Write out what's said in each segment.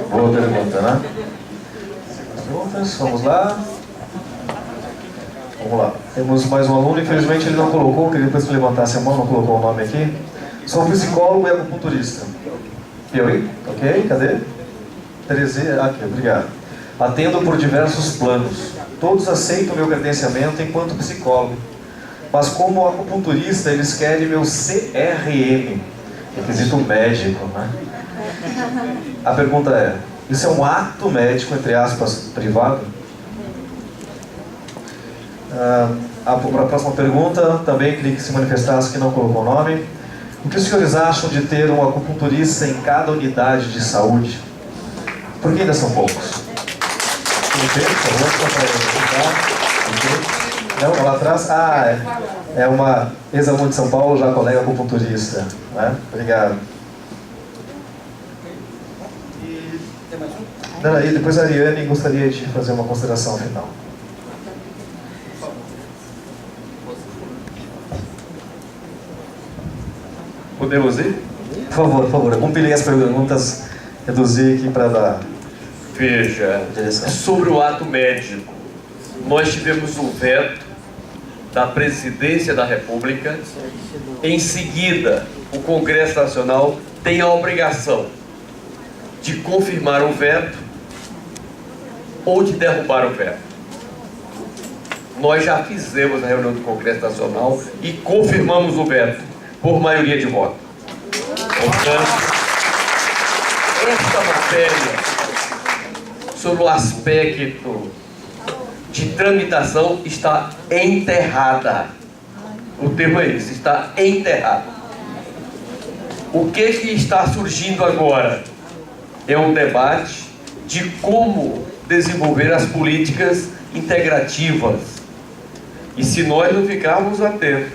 Boa pergunta, né? Perguntas, vamos lá. Vamos lá. Temos mais um aluno, infelizmente ele não colocou, queria depois que levantasse a mão, não colocou o nome aqui. Sou psicólogo e acupunturista. Piauí? Ok, cadê? Terezinha, aqui, obrigado. Atendo por diversos planos. Todos aceitam meu credenciamento enquanto psicólogo. Mas como acupunturista, eles querem meu CRM, requisito médico, né? A pergunta é, isso é um ato médico, entre aspas, privado? Para a próxima pergunta, também queria que se manifestasse que não colocou o nome. O que os senhores acham de ter um acupunturista em cada unidade de saúde? Por que ainda são poucos? Não, lá atrás? É uma ex-aluna de São Paulo, já colega acupunturista, né? Obrigado. Não, e depois a Ariane gostaria de fazer uma consideração final. Podemos ir? Por favor, compilei as perguntas, reduzir aqui para dar Veja, direção. sobre o ato médico, nós tivemos um veto da Presidência da República. Em seguida, o Congresso Nacional tem a obrigação de confirmar o veto ou de derrubar o veto. Nós já fizemos a reunião do Congresso Nacional e confirmamos o veto por maioria de voto. Portanto, esta matéria, sobre o aspecto de tramitação, está enterrada. O termo é esse, está enterrado. O que está surgindo agora é um debate de como desenvolver as políticas integrativas. E se nós não ficarmos atentos,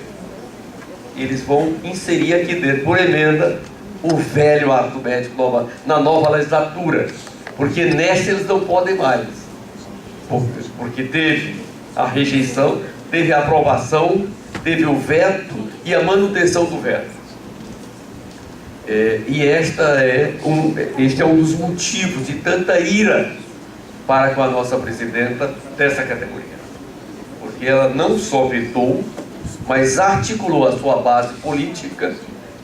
eles vão inserir aqui dentro, por emenda, o velho ato médico na nova legislatura. Porque nessa eles não podem mais. Porque teve a rejeição, teve a aprovação, teve o veto e a manutenção do veto. Este é um dos motivos de tanta ira para com a nossa presidenta dessa categoria. Porque ela não só vetou, mas articulou a sua base política,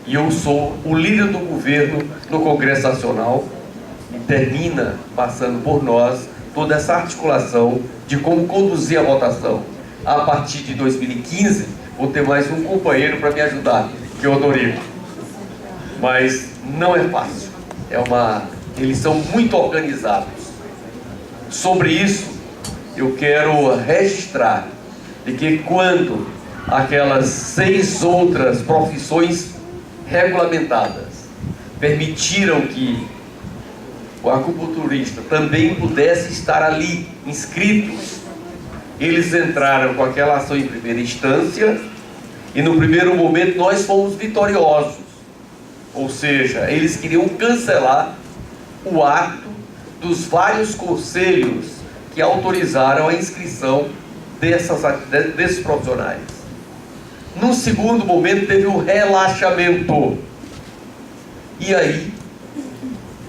e eu sou o líder do governo no Congresso Nacional, e termina passando por nós toda essa articulação de como conduzir a votação. A partir de 2015, vou ter mais um companheiro para me ajudar, que é o Dorico. Mas não é fácil. Eles são muito organizados. Sobre isso, eu quero registrar de que quando aquelas 6 outras profissões regulamentadas permitiram que o acupunturista também pudesse estar ali inscrito, eles entraram com aquela ação em primeira instância e no primeiro momento nós fomos vitoriosos. Ou seja, eles queriam cancelar o ato dos vários conselhos que autorizaram a inscrição desses profissionais. No segundo momento teve um relaxamento. E aí,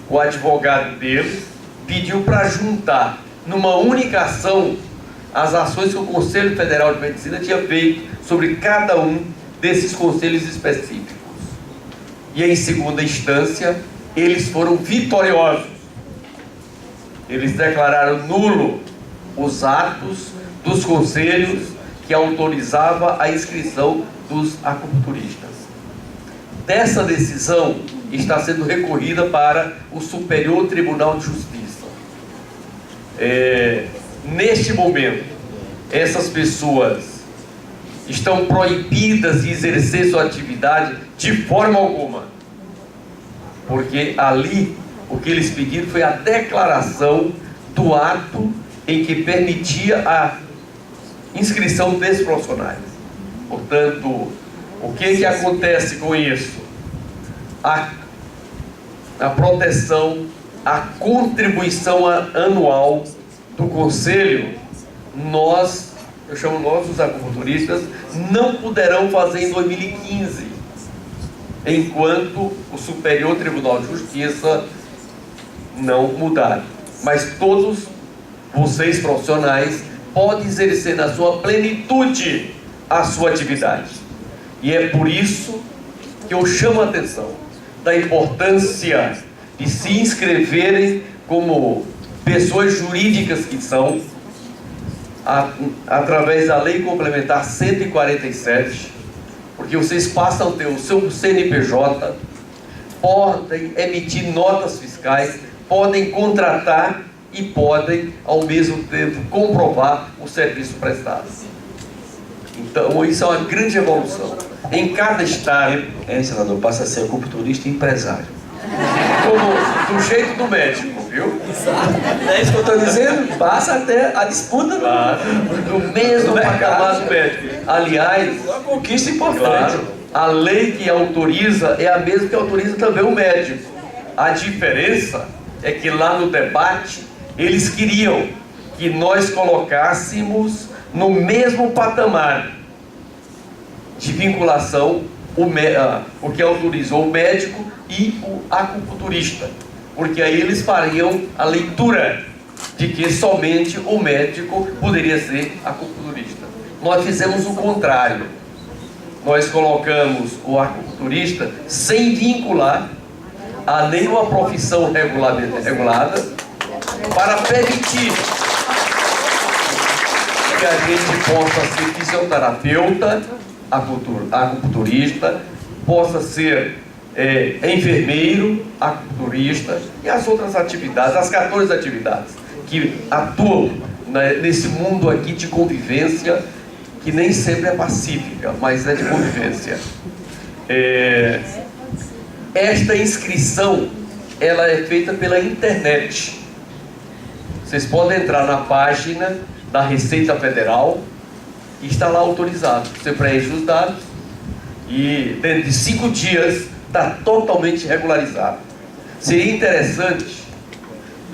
o advogado deles pediu para juntar numa única ação as ações que o Conselho Federal de Medicina tinha feito sobre cada um desses conselhos específicos. E em segunda instância, eles foram vitoriosos. Eles declararam nulo os atos dos conselhos que autorizavam a inscrição dos acupunturistas. Dessa decisão está sendo recorrida para o Superior Tribunal de Justiça. Neste momento, essas pessoas estão proibidas de exercer sua atividade de forma alguma, porque ali o que eles pediram foi a declaração do ato em que permitia a inscrição desses profissionais. Portanto, o que acontece com isso? A proteção, a contribuição anual do Conselho, eu chamo nós, os acupunturistas, não poderão fazer em 2015, enquanto o Superior Tribunal de Justiça não mudaram. Mas todos vocês profissionais podem exercer na sua plenitude a sua atividade. E é por isso que eu chamo a atenção da importância de se inscreverem como pessoas jurídicas que são, através da Lei Complementar 147, porque vocês passam a ter o seu CNPJ, podem emitir notas fiscais, podem contratar e podem, ao mesmo tempo, comprovar o serviço prestado. Então, isso é uma grande evolução. Em cada estado, senador, passa a ser culturista e empresário. como do jeito do médico, viu? É isso que eu estou dizendo, passa até a disputa Do mesmo patamar do médico. Aliás, uma conquista importante. claro, a lei que autoriza é a mesma que autoriza também o médico. A diferença é que lá no debate eles queriam que nós colocássemos no mesmo patamar de vinculação o que autorizou o médico e o acupunturista, porque aí eles fariam a leitura de que somente o médico poderia ser acupunturista. Nós fizemos o contrário. Nós colocamos o acupunturista sem vincular a nenhuma profissão regulada, para permitir que a gente possa ser fisioterapeuta, acupunturista, possa ser enfermeiro, acupunturista e as outras atividades, as 14 atividades que atuam nesse mundo aqui de convivência, que nem sempre é pacífica, mas é de convivência. Esta inscrição, ela é feita pela internet. Vocês podem entrar na página da Receita Federal e está lá autorizado. Você preenche os dados e dentro de 5 dias está totalmente regularizado. Seria interessante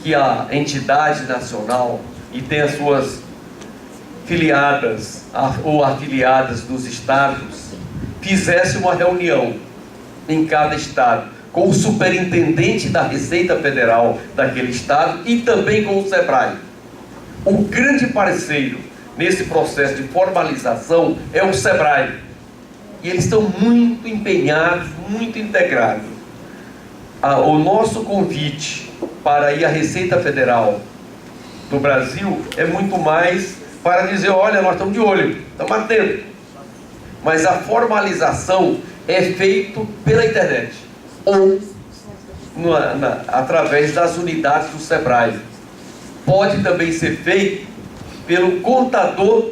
que a entidade nacional e tem as suas filiadas ou afiliadas dos estados fizesse uma reunião em cada estado com o superintendente da Receita Federal daquele estado e também com o SEBRAE. O grande parceiro nesse processo de formalização é o SEBRAE. E eles estão muito empenhados, muito integrados. O nosso convite para ir à Receita Federal do Brasil é muito mais para dizer, olha, nós estamos de olho, estamos atentos. Mas a formalização é feita pela internet ou através das unidades do SEBRAE. Pode também ser feito pelo contador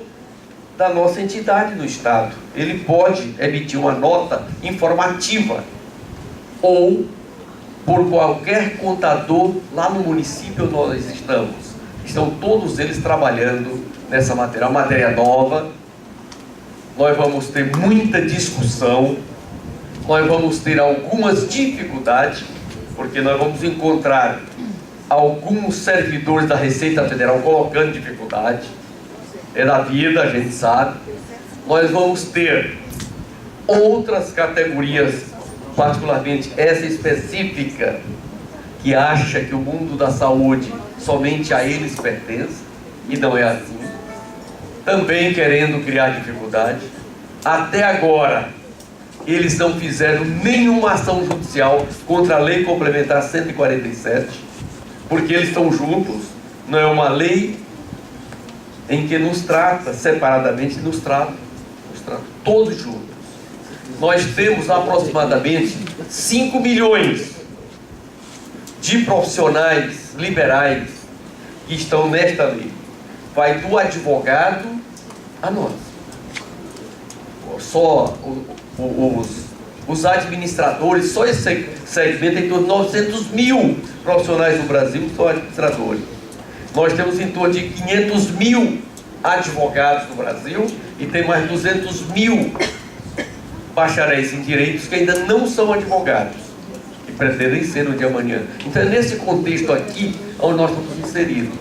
da nossa entidade no estado. Ele pode emitir uma nota informativa ou por qualquer contador lá no município onde nós estamos. Estão todos eles trabalhando nessa matéria, uma matéria nova. Nós vamos ter muita discussão, nós vamos ter algumas dificuldades, porque nós vamos encontrar alguns servidores da Receita Federal colocando dificuldade. É da vida, a gente sabe. Nós vamos ter outras categorias, particularmente essa específica, que acha que o mundo da saúde somente a eles pertence, e não é assim. Também querendo criar dificuldade. Até agora, eles não fizeram nenhuma ação judicial contra a Lei Complementar 147, porque eles estão juntos, não é uma lei em que nos trata separadamente, nos trata todos juntos. Nós temos aproximadamente 5 milhões de profissionais liberais que estão nesta lei. Vai do advogado a nós. Só os administradores, só esse segmento, em torno de 900 mil profissionais no Brasil são administradores. Nós temos em torno de 500 mil advogados no Brasil e tem mais 200 mil bacharéis em direitos que ainda não são advogados, que pretendem ser no dia de amanhã. Então é nesse contexto aqui onde nós estamos inseridos.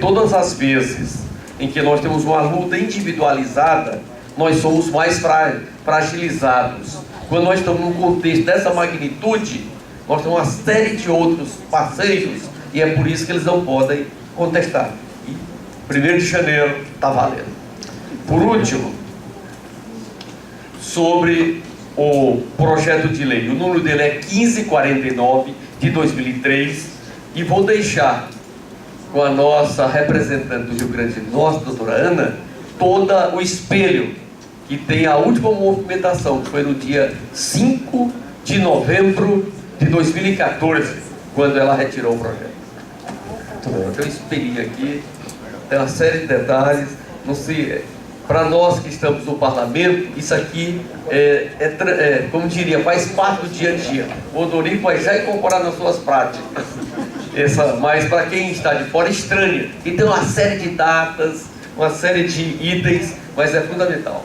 Todas as vezes em que nós temos uma luta individualizada, nós somos mais fragilizados. Quando nós estamos num contexto dessa magnitude, nós temos uma série de outros parceiros e é por isso que eles não podem contestar. E 1º de janeiro está valendo. Por último, sobre o projeto de lei, o número dele é 1549 de 2003 e vou deixar com a nossa representante do Rio Grande do Norte, doutora Ana, todo o espelho que tem a última movimentação, que foi no dia 5 de novembro de 2014, quando ela retirou o projeto. Eu espelhei aqui, tem uma série de detalhes, não sei, para nós que estamos no parlamento, isso aqui como diria, faz parte do dia a dia. O Odorico vai já incorporar nas suas práticas. Mas para quem está de fora, estranha. E tem uma série de datas, uma série de itens, mas é fundamental.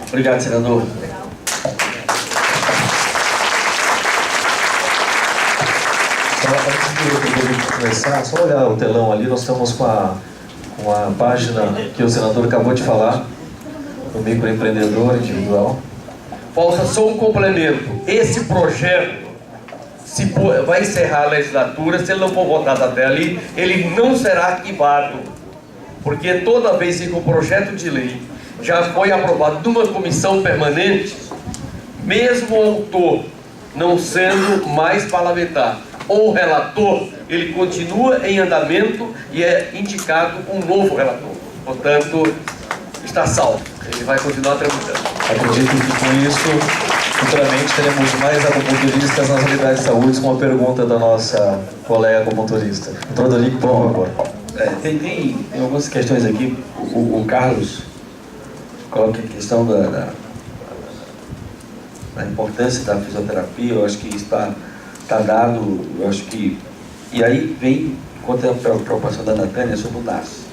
Obrigado, senador. Antes de começar, só olhar o telão ali, nós estamos com a página que o senador acabou de falar, do microempreendedor individual. Falta só um complemento. Esse projeto vai encerrar a legislatura, se ele não for votado até ali, ele não será arquivado. Porque toda vez que o projeto de lei já foi aprovado numa comissão permanente, mesmo o autor não sendo mais parlamentar, ou relator, ele continua em andamento e é indicado um novo relator. Portanto, está salvo. Ele vai continuar tramitando. Acredito que com isso, futuramente teremos mais acupunturistas nas unidades de saúde, com uma pergunta da nossa colega acupunturista. Doutor Odorico, por favor. Tem algumas questões aqui. O Carlos coloca a questão da importância da fisioterapia. Eu acho que isso está dado, eu acho que... E aí vem, quanto a preocupação da Natânia sobre o NAS.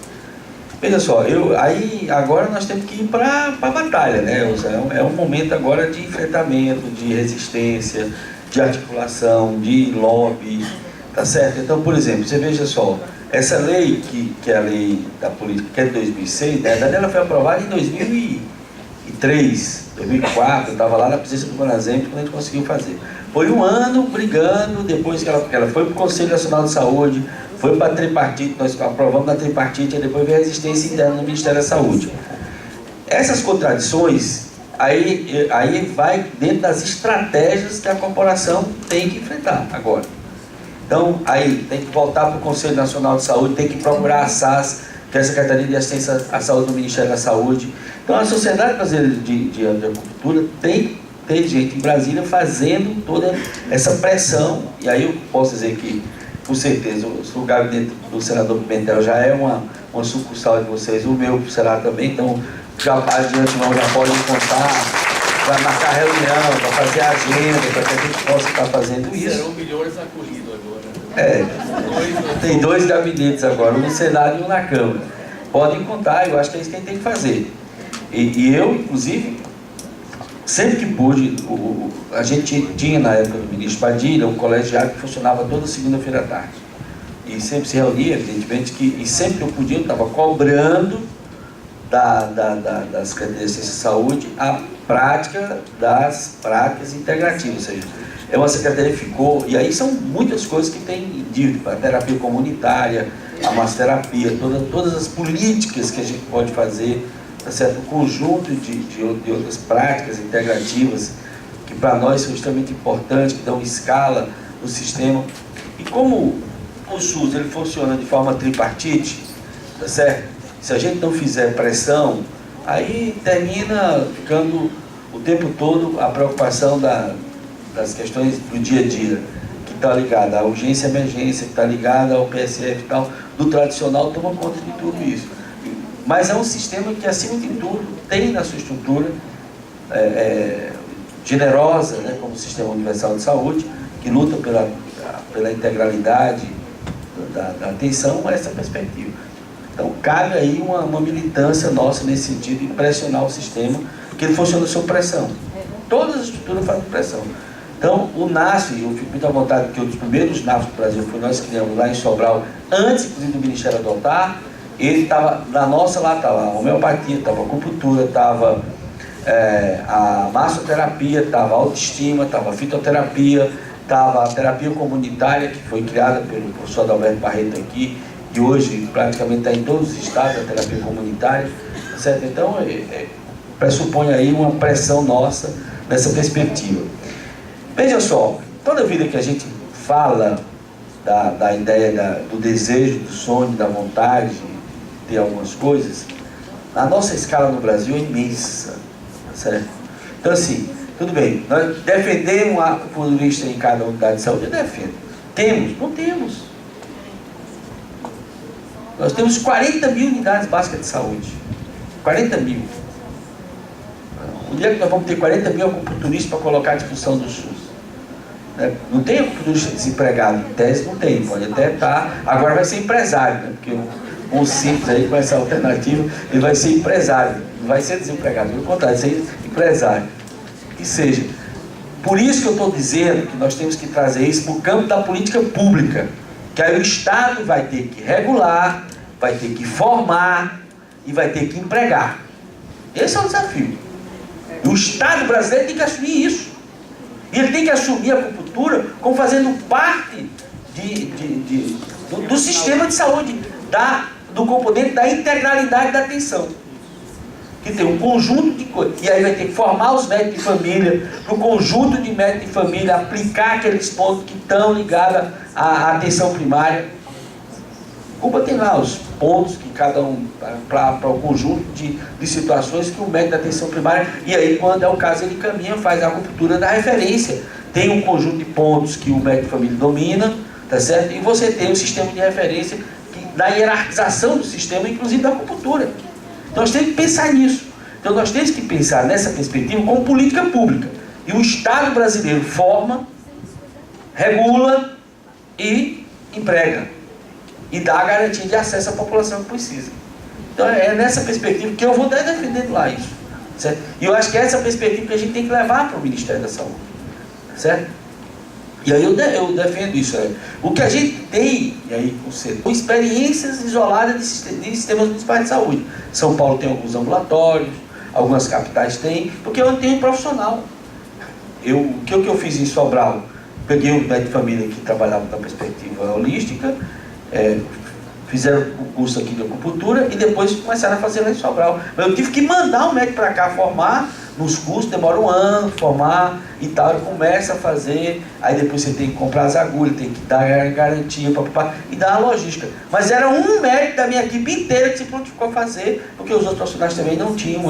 Veja só, agora nós temos que ir para a batalha, né? É um momento agora de enfrentamento, de resistência, de articulação, de lobby, tá certo? Então, por exemplo, você veja só, essa lei, que é a lei da política, que é de 2006, né? Ela foi aprovada em 2003, 2004, eu estava lá na presidência do Conazem quando a gente conseguiu fazer. Foi um ano brigando, depois que ela foi para o Conselho Nacional de Saúde, foi para a tripartite, nós aprovamos na tripartite, e depois veio a resistência interna no Ministério da Saúde. Essas contradições, aí vai dentro das estratégias que a corporação tem que enfrentar agora. Então, aí tem que voltar para o Conselho Nacional de Saúde, tem que procurar a SAS, que é a Secretaria de Assistência à Saúde do Ministério da Saúde. Então, a Sociedade Brasileira de Acupuntura tem gente em Brasília fazendo toda essa pressão, e aí eu posso dizer que, com certeza, o gabinete do senador Pimentel já é uma sucursal de vocês, o meu será também, então já de antemão já podem contar para marcar reunião, para fazer agenda, para que a gente possa estar fazendo isso. Serão milhões acolhidos agora. Tem 2 gabinetes agora, um no Senado e um na Câmara. Podem contar, eu acho que é isso que a gente tem que fazer. E eu, inclusive, sempre que pude, a gente tinha na época do ministro Padilha um colegiado que funcionava toda segunda-feira à tarde. E sempre se reunia, evidentemente, e sempre que eu podia, eu estava cobrando da Secretaria de Ciência e Saúde a prática das práticas integrativas. Ou seja, é uma secretaria que ficou, e aí são muitas coisas que tem dito, a terapia comunitária, a massoterapia, todas as políticas que a gente pode fazer, tá certo? Um conjunto de outras práticas integrativas que para nós são extremamente importantes, que dão escala no sistema. E como o SUS ele funciona de forma tripartite, tá certo? Se a gente não fizer pressão, aí termina ficando o tempo todo a preocupação das questões do dia a dia, que está ligada à urgência e emergência, que está ligada ao PSF e tal, do tradicional, toma conta de tudo isso. Mas é um sistema que, acima de tudo, tem na sua estrutura generosa, né, como o Sistema Universal de Saúde, que luta pela integralidade da atenção a essa perspectiva. Então, cabe aí uma militância nossa nesse sentido de pressionar o sistema, porque ele funciona sob pressão. Todas as estruturas fazem pressão. Então, o NASF, eu fico muito à vontade, que um dos primeiros NASF do Brasil foi nós que criamos lá em Sobral, antes, inclusive, do Ministério adotar. Ele estava, na nossa lá estava a homeopatia, estava a acupuntura, estava a massoterapia, estava a autoestima, estava a fitoterapia, estava a terapia comunitária, que foi criada pelo professor Adalberto Barreto aqui, e hoje praticamente está em todos os estados a terapia comunitária, certo? Então, pressupõe aí uma pressão nossa nessa perspectiva. Veja só, toda vida que a gente fala da ideia do desejo, do sonho, da vontade de ter algumas coisas, a nossa escala no Brasil é imensa, certo? Então assim, tudo bem, nós defendemos a acupunturista em cada unidade de saúde, eu defendo. Temos? Não temos. Nós temos 40 mil unidades básicas de saúde. 40 mil. Onde é que nós vamos ter 40 mil acupunturistas para colocar à disposição do SUS? Não tem acupunturista desempregado, em tese não tem, pode até estar, agora vai ser empresário, né? Porque um simples aí com essa alternativa, ele vai ser empresário, não vai ser desempregado, pelo contrário, vai ser empresário. Que seja. Por isso que eu estou dizendo que nós temos que trazer isso para o campo da política pública, que aí o Estado vai ter que regular, vai ter que formar e vai ter que empregar. Esse é o desafio. E o Estado brasileiro tem que assumir isso. E ele tem que assumir a acupuntura como fazendo parte do sistema de saúde, do componente da integralidade da atenção. Que tem um conjunto de coisas. E aí vai ter que formar os médicos de família, para o conjunto de médicos de família aplicar aqueles pontos que estão ligados à atenção primária. Cuba tem lá os pontos que cada um, para o conjunto de situações que o médico da atenção primária, e aí quando é o caso ele caminha, faz a acupuntura da referência. Tem um conjunto de pontos que o médico de família domina, tá certo? E você tem um sistema de referência da hierarquização do sistema, inclusive da acupuntura. Então nós temos que pensar nisso. Então nós temos que pensar nessa perspectiva como política pública. E o Estado brasileiro forma, regula e emprega. E dá a garantia de acesso à população que precisa. Então é nessa perspectiva que eu vou estar defendendo lá isso. Certo? E eu acho que é essa perspectiva que a gente tem que levar para o Ministério da Saúde. Certo? E aí eu defendo isso. O que a gente tem, e aí com experiências isoladas de sistemas municipais de saúde. São Paulo tem alguns ambulatórios, algumas capitais têm, porque eu não tenho profissional. O que eu fiz em Sobral? Peguei um médico de família que trabalhava na perspectiva holística, fizeram o curso aqui de acupuntura e depois começaram a fazer lá em Sobral. Mas eu tive que mandar um médico para cá formar nos cursos, demora um ano formar e tal, e começa a fazer, aí depois você tem que comprar as agulhas, tem que dar a garantia e dar a logística. Mas era um médico da minha equipe inteira que se prontificou a fazer, porque os outros profissionais também não tinham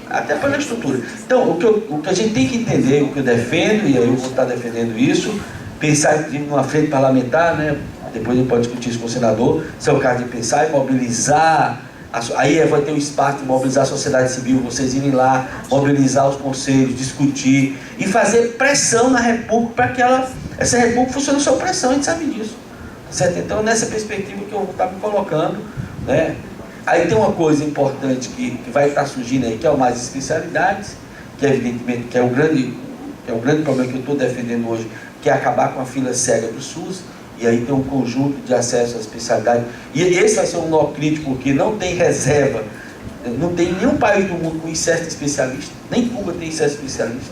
até pela estrutura. Então, o que a gente tem que entender, o que eu defendo, e aí eu vou estar defendendo isso, pensar em uma frente parlamentar, né? Depois a gente pode discutir isso com o senador, se é o caso de pensar e mobilizar, aí vai ter um espaço de mobilizar a sociedade civil, vocês irem lá, mobilizar os conselhos, discutir e fazer pressão na República para que essa República funcione sob pressão, a gente sabe disso. Certo? Então, nessa perspectiva que eu vou estar me colocando, né? Aí tem uma coisa importante que vai estar surgindo aí, que é o mais especialidades, que evidentemente que é o grande problema que eu estou defendendo hoje, que é acabar com a fila cega do SUS, e aí tem um conjunto de acesso à especialidade. E esse vai ser um nó crítico, porque não tem reserva, não tem nenhum país do mundo com excesso de especialista, nem Cuba tem excesso de especialista.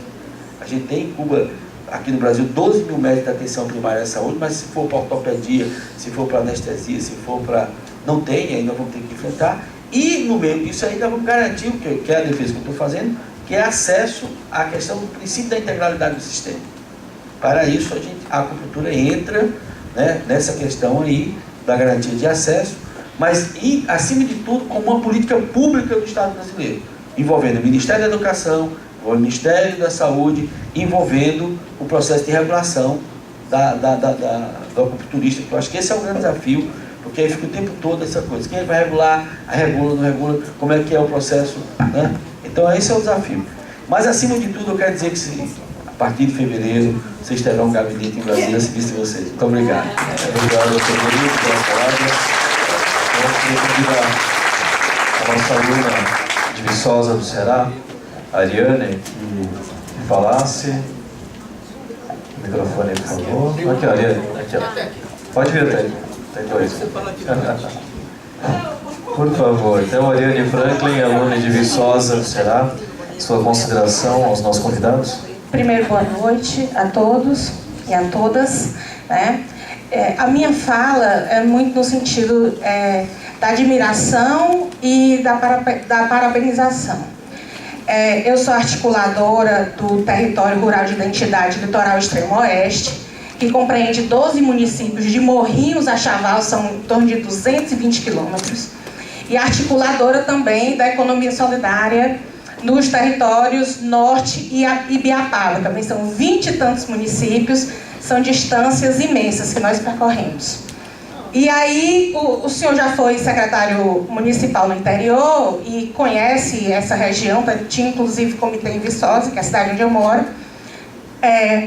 A gente tem em Cuba, aqui no Brasil, 12 mil médicos de atenção primária à saúde, mas se for para ortopedia, se for para anestesia, se for para... não tem, aí nós vamos ter que enfrentar. E no meio disso aí nós vamos garantir, o que é a defesa que eu estou fazendo, que é acesso à questão do princípio da integralidade do sistema. Para isso a acupuntura entra, né, nessa questão aí da garantia de acesso, mas acima de tudo como uma política pública do Estado brasileiro, envolvendo o Ministério da Educação, o Ministério da Saúde, envolvendo o processo de regulação do acupunturista, que eu acho que esse é o grande desafio, porque aí fica o tempo todo essa coisa, quem vai regular, regula, não regula, como é que é o processo, né? Então esse é o desafio. Mas acima de tudo eu quero dizer que a partir de fevereiro vocês terão um gabinete em Brasília a serviço de vocês. Muito obrigado. Obrigado, doutor Benito, pela palavra. A nossa aluna de Viçosa do Ceará, a Ariane, que falasse. O microfone aí, por favor. Aqui, Ariane. Aqui, ó. Pode vir até. Tem dois. Por favor, então, Ariane Franklin, aluna de Viçosa, será sua consideração aos nossos convidados? Primeiro, boa noite a todos e a todas, né? A minha fala é muito no sentido da admiração e da parabenização. Eu sou articuladora do Território Rural de Identidade Litoral Extremo Oeste, que compreende 12 municípios de Morrinhos a Chaval, são em torno de 220 quilômetros, e articuladora também da economia solidária nos territórios Norte e Ibiapaba. Também são 20 e tantos municípios, são distâncias imensas que nós percorremos. E aí, o senhor já foi secretário municipal no interior e conhece essa região, tinha inclusive comitê em Viçosa, que é a cidade onde eu moro,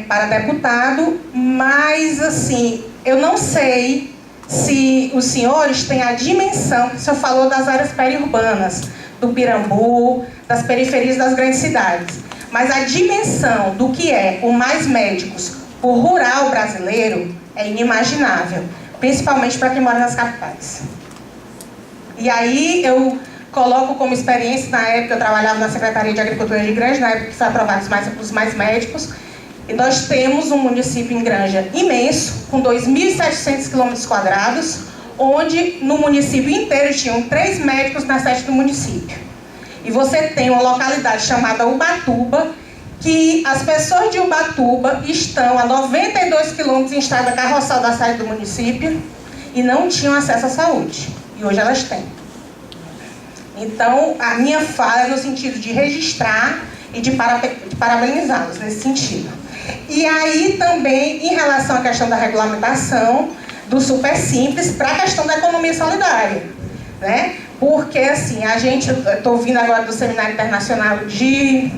para deputado, mas assim, eu não sei se os senhores têm a dimensão, o senhor falou das áreas periurbanas, do Pirambu, das periferias das grandes cidades, mas a dimensão do que é o Mais Médicos, o rural brasileiro, é inimaginável, principalmente para quem mora nas capitais. E aí eu coloco como experiência, na época eu trabalhava na Secretaria de Agricultura de Granja, na época que foi aprovado os Mais Médicos, e nós temos um município em Granja imenso, com 2.700 km², onde no município inteiro tinham 3 médicos na sede do município. E você tem uma localidade chamada Ubatuba, que as pessoas de Ubatuba estão a 92 quilômetros em estrada carroçal da sede do município e não tinham acesso à saúde. E hoje elas têm. Então, a minha fala é no sentido de registrar e de parabenizá-los nesse sentido. E aí também, em relação à questão da regulamentação do Super Simples para a questão da economia solidária, né? Porque, assim, eu estou vindo agora do Seminário Internacional de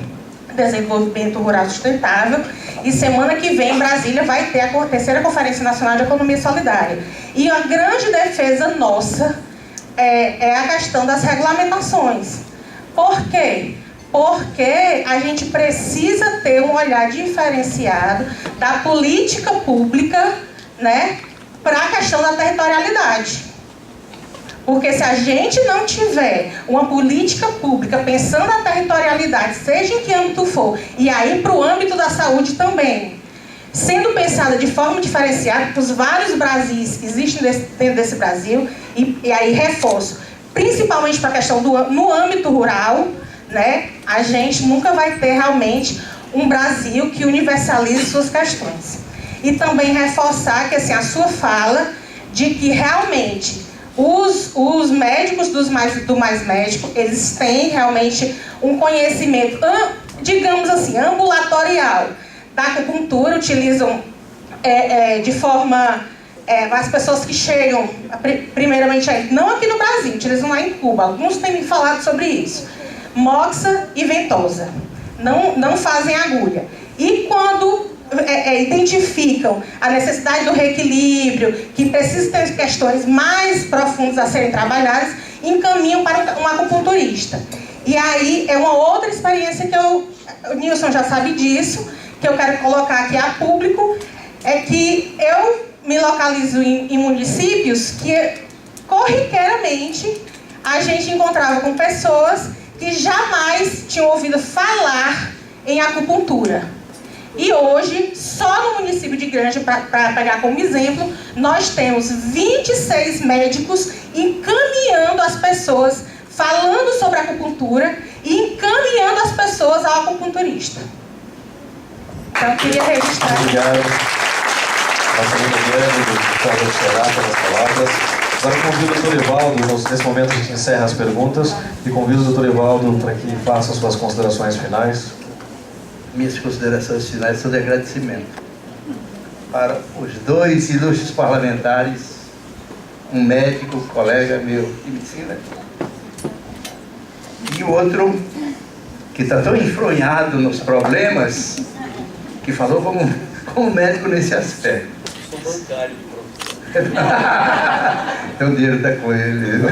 Desenvolvimento Rural Sustentável, e semana que vem em Brasília vai ter a terceira Conferência Nacional de Economia Solidária. E a grande defesa nossa é a questão das regulamentações. Por quê? Porque a gente precisa ter um olhar diferenciado da política pública, né, para a questão da territorialidade. Porque se a gente não tiver uma política pública pensando na territorialidade, seja em que âmbito for, e aí para o âmbito da saúde também, sendo pensada de forma diferenciada, os vários Brasis que existem dentro desse Brasil, e aí reforço, principalmente para a questão no âmbito rural, né, a gente nunca vai ter realmente um Brasil que universalize suas questões. E também reforçar que, assim, a sua fala de que realmente os médicos do Mais Médico, eles têm realmente um conhecimento, digamos assim, ambulatorial da acupuntura, utilizam de forma... as pessoas que chegam, primeiramente, não aqui no Brasil, utilizam lá em Cuba, alguns têm me falado sobre isso, moxa e ventosa, não fazem agulha. E quando identificam a necessidade do reequilíbrio, que precisa ter questões mais profundas a serem trabalhadas, encaminham para um acupunturista. E aí é uma outra experiência que o Nilson já sabe disso, que eu quero colocar aqui a público, é que eu me localizo em municípios que corriqueiramente a gente encontrava com pessoas que jamais tinham ouvido falar em acupuntura. E hoje, só no município de Granja, para pegar como exemplo, nós temos 26 médicos encaminhando as pessoas, falando sobre acupuntura e encaminhando as pessoas ao acupunturista. Então, eu queria registrar. Obrigado. Nossa amiga Diane, do Salvador Ceará, pelas palavras. Agora convido o Dr. Evaldo, nesse momento a gente encerra as perguntas, e convido o Dr. Evaldo para que faça suas considerações finais. Minhas considerações finais são de agradecimento para os 2 ilustres parlamentares, um médico, colega meu de medicina, e o outro que está tão enfronhado nos problemas que falou como médico nesse aspecto. Sou bancário, então o dinheiro está com ele.